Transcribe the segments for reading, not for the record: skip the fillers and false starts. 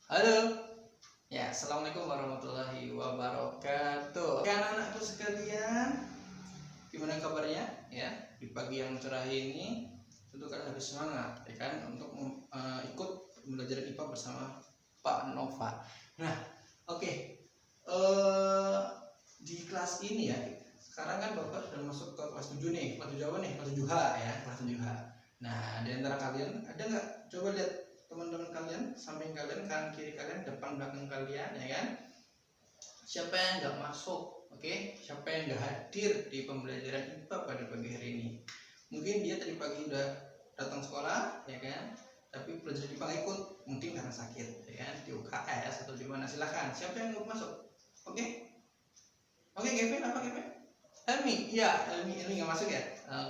Halo, ya, assalamualaikum warahmatullahi wabarakatuh. Oke, anak-anakku sekalian, gimana kabarnya? Ya, di pagi yang cerah ini, tentu kalian harus semangat, ya kan, untuk ikut belajar IPA bersama Pak Nova. Nah, oke, di kelas ini ya, sekarang kan Bapak sudah masuk ke kelas 7 nih, kelas 7 apa nih? Kelas 7H ya, kelas 7H. Nah, di antara kalian ada nggak? Coba lihat teman-teman kalian, samping kalian, kanan kiri kalian, depan belakang kalian, ya kan? Siapa yang nggak masuk? Oke, siapa yang nggak hadir di pembelajaran IPA pada pagi hari ini? Mungkin dia tadi pagi udah datang sekolah, ya kan? Tapi pelajaran IPA nggak ikut, mungkin karena sakit, ya kan? Di UKS atau di mana? Silahkan. Siapa yang mau masuk? Oke, oke, Kevin, apa Kevin? Elmi, iya, Elmi nggak masuk ya?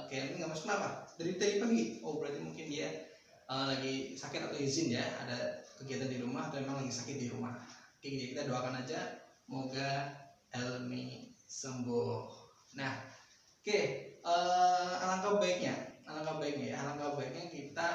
Oke, Elmi nggak masuk kenapa? Dari tadi pagi. Oh, berarti mungkin dia lagi sakit atau izin ya, ada kegiatan di rumah atau memang lagi sakit di rumah. Oke, jadi kita doakan aja, moga Elmi sembuh. Nah, oke, alangkah baiknya kita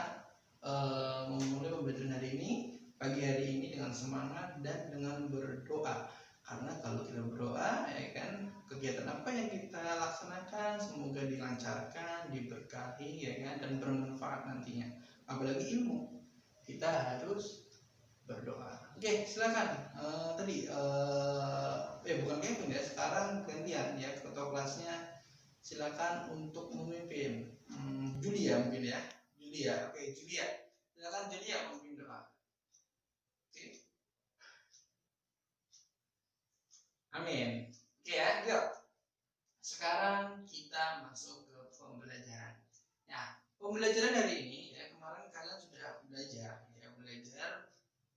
memulai pembelajaran hari ini, pagi hari ini dengan semangat dan dengan berdoa. Karena kalau kita berdoa, ya kan, kegiatan apa yang kita laksanakan semoga dilancarkan, diberkahi, ya kan, dan bermanfaat nantinya. Apalagi ilmu, kita harus berdoa. Oke, silakan. Tadi bukan Kevin ya, sekarang gantian ya, ketua kelasnya. Silakan untuk memimpin. Julia mungkin ya. Julia, oke, Julia. Silakan Julia memimpin doa. Oke. Amin. Oke ya, yuk. Sekarang kita masuk ke pembelajaran. Nah, pembelajaran hari ini ya, kemarin kalian sudah belajar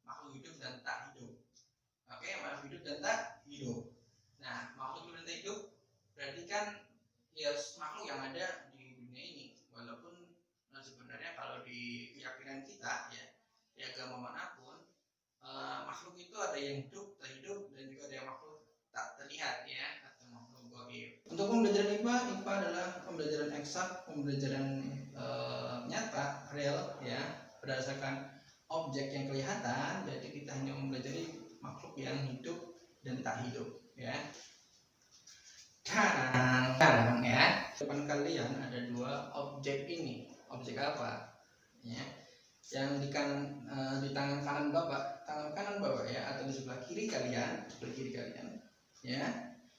makhluk hidup dan tak hidup. Oke, makhluk hidup dan tak hidup. Nah, makhluk hidup dan tak hidup berarti kan ya makhluk yang ada di dunia ini. Walaupun sebenarnya kalau di keyakinan kita ya, di agama manapun, makhluk itu ada yang hidup, tak hidup, dan juga ada yang makhluk tak terlihat ya, atau makhluk gaib. Untuk pembelajaran IPA adalah pembelajaran eksak, pembelajaran nyata, real ya, berdasarkan objek yang kelihatan. Jadi kita hanya mempelajari makhluk yang hidup dan tak hidup ya. Sekarang ya, depan kalian ada dua objek ini. Objek apa? Ya. Yang di tangan kanan Bapak, ya, atau di sebelah kiri kalian, ya.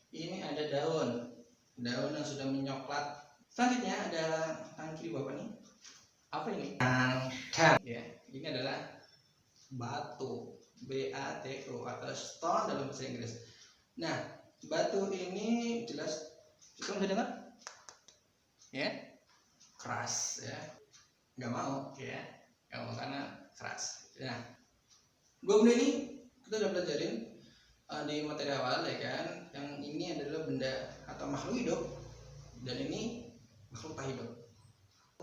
Ini ada daun yang sudah menyoklat. Selanjutnya ada tangan kiri Bapak nih. Apa ini? Ya, ini adalah batu, BATU atau stone dalam bahasa Inggris. Nah, batu ini jelas kita bisa dengar, ya, keras ya, nggak mau ya, nggak mau karena keras. Nah, dua benda ini kita udah pelajarin di materi awal ya kan. Yang ini adalah benda atau makhluk hidup dan ini makhluk tak hidup.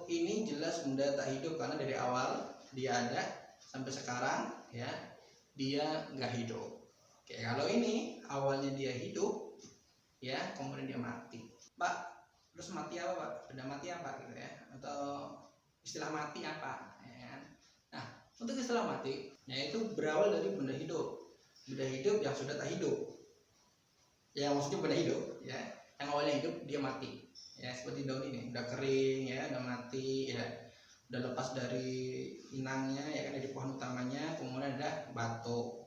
Ini jelas benda tak hidup karena dari awal dia ada sampai sekarang ya dia nggak hidup. Oke, kalau ini awalnya dia hidup ya, kemudian dia mati. Pak, terus mati apa Pak? Benda mati apa gitu ya? Atau istilah mati apa? Ya. Nah, untuk istilah mati yaitu berawal dari benda hidup yang sudah tak hidup. Ya, maksudnya benda hidup ya, yang awalnya hidup dia mati. Ya, seperti daun ini udah kering ya, udah mati ya, udah lepas dari inangnya ya kan, dari pohon utamanya, kemudian ada batu.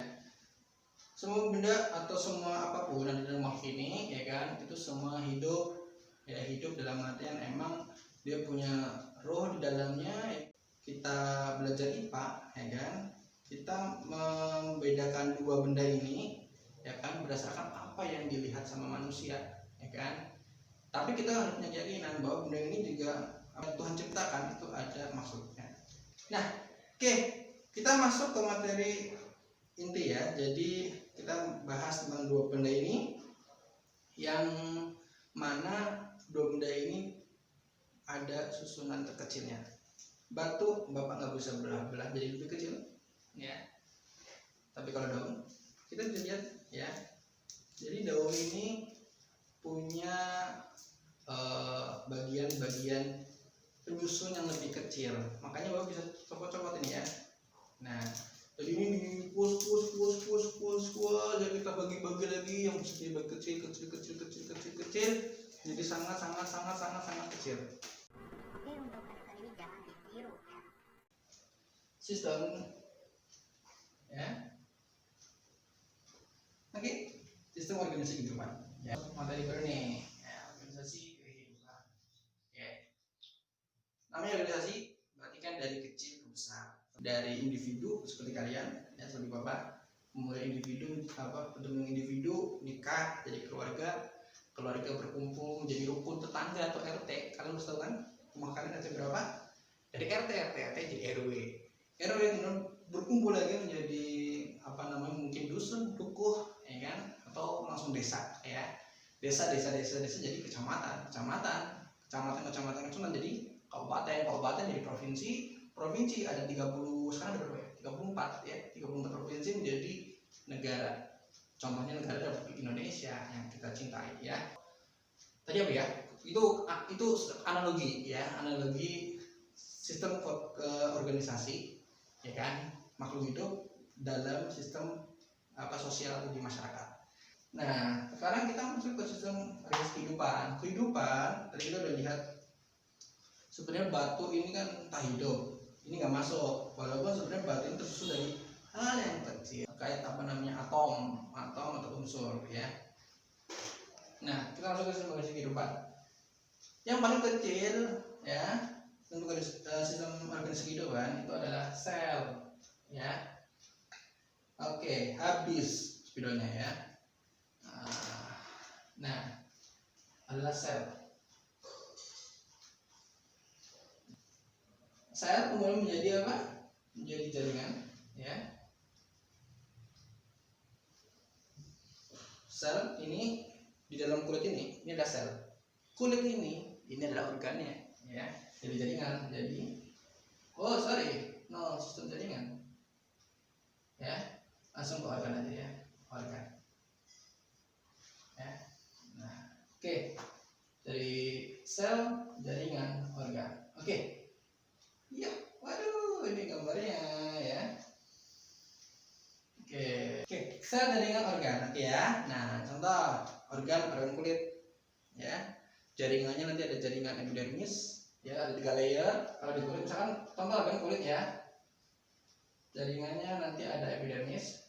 Semua benda atau semua apapun yang ada dalam makhluk ini ya kan, itu semua hidup ya, hidup dalam artian emang dia punya roh di dalamnya. Kita belajar IPA ya kan, kita membedakan dua benda ini ya kan berdasarkan apa yang dilihat sama manusia ya kan. Tapi kita harus punya keyakinan bahwa benda ini juga Tuhan ciptakan itu ada maksudnya. Nah, oke, kita masuk ke materi inti ya. Jadi kita bahas tentang dua benda ini, yang mana dua benda ini ada susunan terkecilnya. Batu Bapak nggak bisa belah-belah jadi lebih kecil ya. Tapi kalau daun kita bisa lihat ya. Jadi daun ini punya bagian-bagian penyusun yang lebih kecil, makanya Bapak bisa copot-copot ini ya. Nah, jadi ini dipus bagi-bagi lagi yang bisa dibagi kecil jadi sangat kecil. Oke, untuk anak ini jangan ditiru ya. Sistem ya. Oke, sistem organisasi kehidupan. Ya, materi baru nih. Ya, organisasi kehidupan. Ya. Namanya organisasi berarti kan dari kecil ke besar. Dari individu seperti kalian, ya seperti Bapak, mulai individu ketemu individu, nikah, jadi keluarga berkumpul menjadi rukun tetangga atau RT. Kalian harus tahu kan rumah kalian ada berapa? Dari RT jadi RW. RW kemudian berkumpul lagi menjadi mungkin dusun, dukuh, ya kan? Atau langsung desa, ya. Desa jadi kecamatan itu jadi kabupaten jadi provinsi ada 30, sekarang ada berapa ya? 34 ya, 34 provinsi menjadi negara. Contohnya negara Republik Indonesia yang kita cintai ya. Tadi apa ya? Itu analogi ya, analogi sistem organisasi ya kan, makhluk hidup dalam sistem sosial di masyarakat. Nah, sekarang kita masuk ke sistem kehidupan. Tadi kita udah lihat sebenarnya batu ini kan tak hidup, ini nggak masuk, walaupun sebenarnya batu ini tersusun dari hal yang kecil terkait atom atau unsur ya. Nah, kita masuk ke sistem organisasi kehidupan yang paling kecil ya untuk sistem organisasi kehidupan itu adalah sel ya. Oke, habis videonya ya. Nah, adalah sel. Sel kemudian menjadi apa? Menjadi jaringan, ya. Sel ini di dalam kulit ini ada sel. Kulit ini adalah organnya, ya. Jadi jaringan, sistem jaringan, ya. Langsung ke organ aja ya, organ. Ya. Nah, oke. Dari sel, jaringan, organ. Oke. Iya, waduh, ini gambarnya ya. Oke, sel, jaringan, organ. Oke ya. Nah, contoh organ kulit, ya. Jaringannya nanti ada jaringan epidermis, ya, ada 3 layer. Kalau di kulit misalkan contoh organ kulit ya. Jaringannya nanti ada epidermis,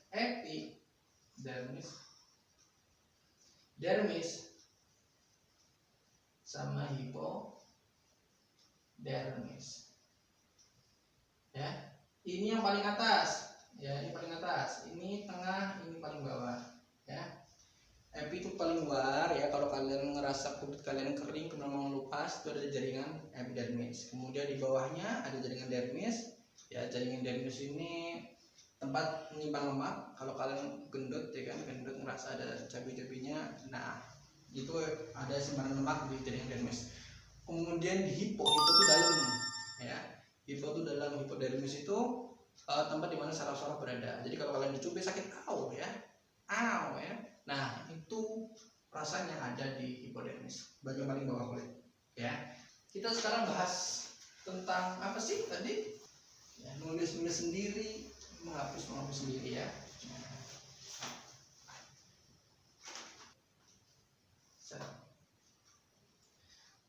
dermis, sama hipodermis. Ya, ini yang paling atas, ya, ini paling atas, ini tengah, ini paling bawah, ya. Epi itu paling luar ya, kalau kalian ngerasa kulit kalian kering kemudian mau ngelupas, itu ada jaringan epidermis. Kemudian di bawahnya ada jaringan dermis, ya, jaringan dermis ini tempat menyimpan lemak. Kalau kalian gendut ya kan, gendut ngerasa ada cabai-cabainya, nah itu ada simpanan lemak di jaringan dermis. Kemudian di hipo itu dalam, ya. Hipodermis itu tempat dimana saraf-saraf berada. Jadi kalau kalian dicubit sakit ya. Nah itu rasanya ada di hipodermis, bagian paling bawah kulit. Ya, kita sekarang bahas tentang apa sih tadi? Ya, nulis sendiri, menghapus sendiri ya.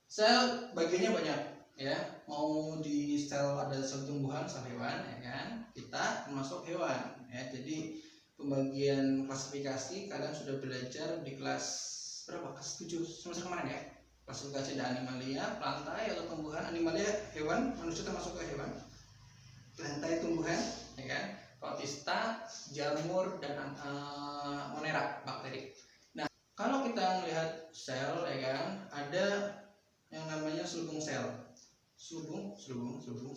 Sel bagiannya banyak ya, mau di sel ada sel tumbuhan, sel hewan ya kan, kita termasuk hewan ya. Jadi pembagian klasifikasi kalian sudah belajar di kelas berapa? Kelas 7 semester kemarin ya. Klasifikasi ada animalia, plantae atau tumbuhan. Animalia hewan, manusia termasuk ke hewan. Plantae tumbuhan ya kan, protista, jamur, dan monera, bakteri. Nah, kalau kita melihat sel ya kan, ada yang namanya selubung sel. Selubung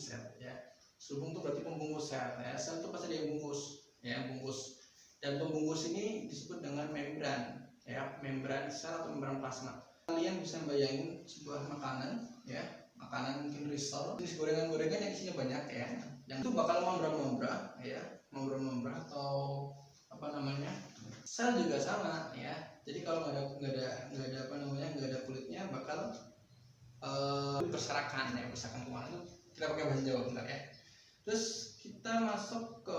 sel ya. Selubung itu berarti pembungkus sel ya. Sel itu pasti dia bungkus ya, bungkus. Dan pembungkus ini disebut dengan membran ya, membran sel atau membran plasma. Kalian bisa bayangin sebuah makanan ya, makanan mungkin risol, jenis gorengan-gorengan yang isinya banyak ya, yang itu bakal membran ya, membran atau sel juga sama ya. Jadi kalau nggak ada kulitnya bakal berserakan kemana itu, kita pakai bahasa Jawa bentar ya. Terus kita masuk ke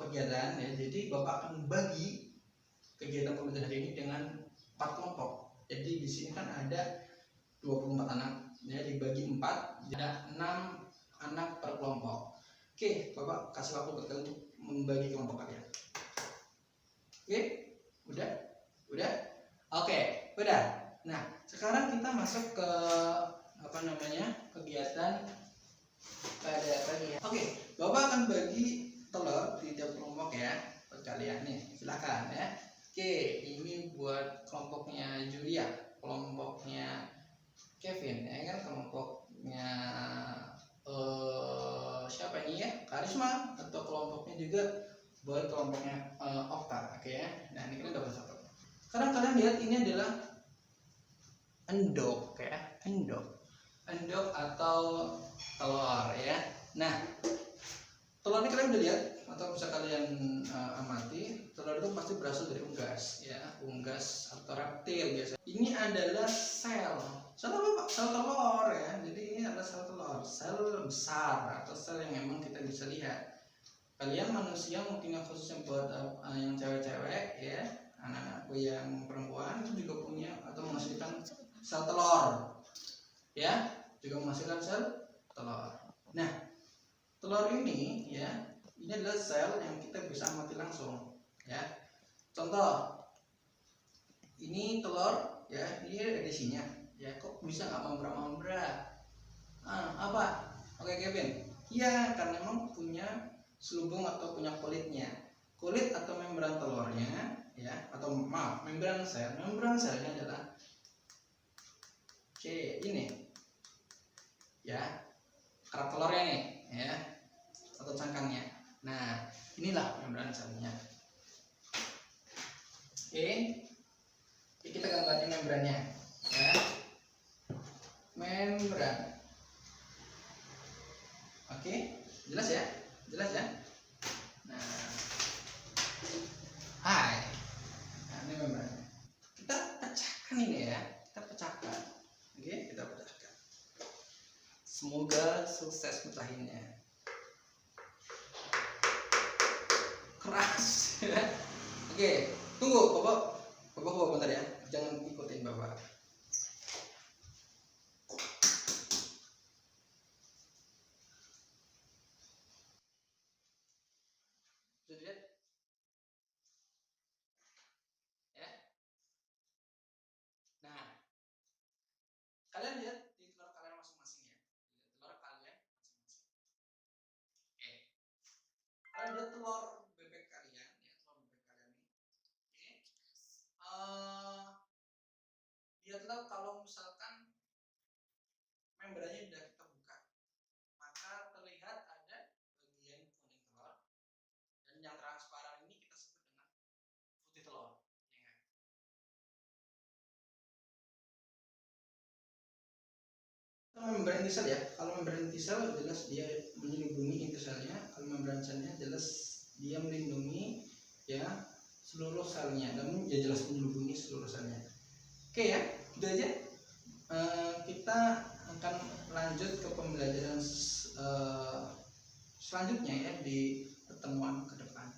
kegiatan ya. Jadi Bapak akan bagi kegiatan pembelajaran hari ini dengan 4 kelompok. Jadi di sini kan ada 24 anak, ya dibagi 4, ada 6 anak per kelompok. Oke, Bapak kasih waktu buat kalian untuk membagi kelompok kalian. Oke, udah? Oke, udah. Nah, sekarang kita masuk ke kegiatan pada pagi. Oke, Bapak akan bagi telur di tiap kelompok ya, buat kalian nih. Silakan ya. Oke, ini buat kelompoknya Julia, kelompoknya Kevin, ya kan, kelompoknya siapa ini ya, Karisma, atau kelompoknya juga buat kelompoknya Okta. Oke ya. Nah, ini kalian dapat satu. Sekarang kalian lihat ini adalah endok ya, endok atau telur ya. Nah, telur ini kalian udah lihat atau bisa kalian amati, telur itu pasti berasal dari unggas ya, unggas atau reptil biasa. Ini adalah sel apa Pak? Sel telur ya. Jadi ini adalah sel telur, sel besar atau sel yang memang kita bisa lihat. Kalian manusia mungkin khususnya buat yang cewek-cewek ya, anak-anakku yang perempuan itu juga punya atau menghasilkan sel telur ya, juga menghasilkan sel telur. Nah, telur ini ya, ini adalah sel yang kita bisa amati langsung ya. Contoh, ini telur ya, ini ada isinya ya, kok bisa nggak membra-membra? Apa? Oke Kevin, iya karena memang punya selubung atau punya kulitnya, kulit atau membran telurnya ya, atau maaf, membran selnya adalah ini ya, kerak telurnya nih ya, atau cangkangnya. Nah, inilah membran selnya. Oke, kita gambarnya membrannya ya, membran. Oke, jelas ya, nah ini membrannya. Kita pecahkan ini ya, Oke, kita pecahkan. Semoga sukses pecahinnya. Keras ya. Oke, tunggu bapak bentar ya, jangan ikutin bapak. Sudah lihat ya. Nah, kalian lihat di telur kalian masing-masing ya, telur kalian masing-masing. Oke, kalian lihat telur bebek kalian ya, telur bebek kalian nih. Oke, lihatlah kalau misalkan membrannya sudah kita buka, maka terlihat ada bagian kuning telur, dan yang transparan ini kita sebut dengan putih telur ya. Membran inti sel ya, kalau membran inti sel jelas dia melindungi inti selnya, kalau membran selnya jelas dia melindungi ya seluruh selnya, dan ya jelas melindungi seluruh selnya. Oke ya, gitu aja. Kita akan lanjut ke pembelajaran selanjutnya ya di pertemuan ke depan.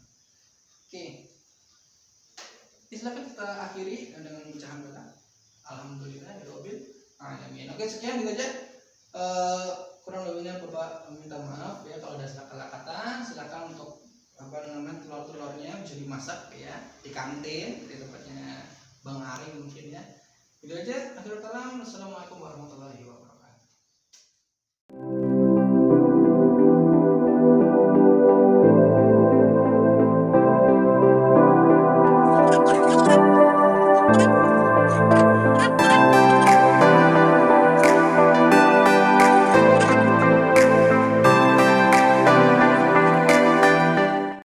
Oke, silakan kita akhiri dengan ucapan doa. Alhamdulillahirobbil alamin. Oke, sekian gitu aja. Kurang lebihnya Bapak minta maaf ya kalau ada salah kata. Silakan untuk telur-telurnya bisa dimasak ya di kantin, di tempatnya Bang Ari mungkin ya. Gitu aja. Akhirul kalam. Assalamualaikum warahmatullahi wabarakatuh.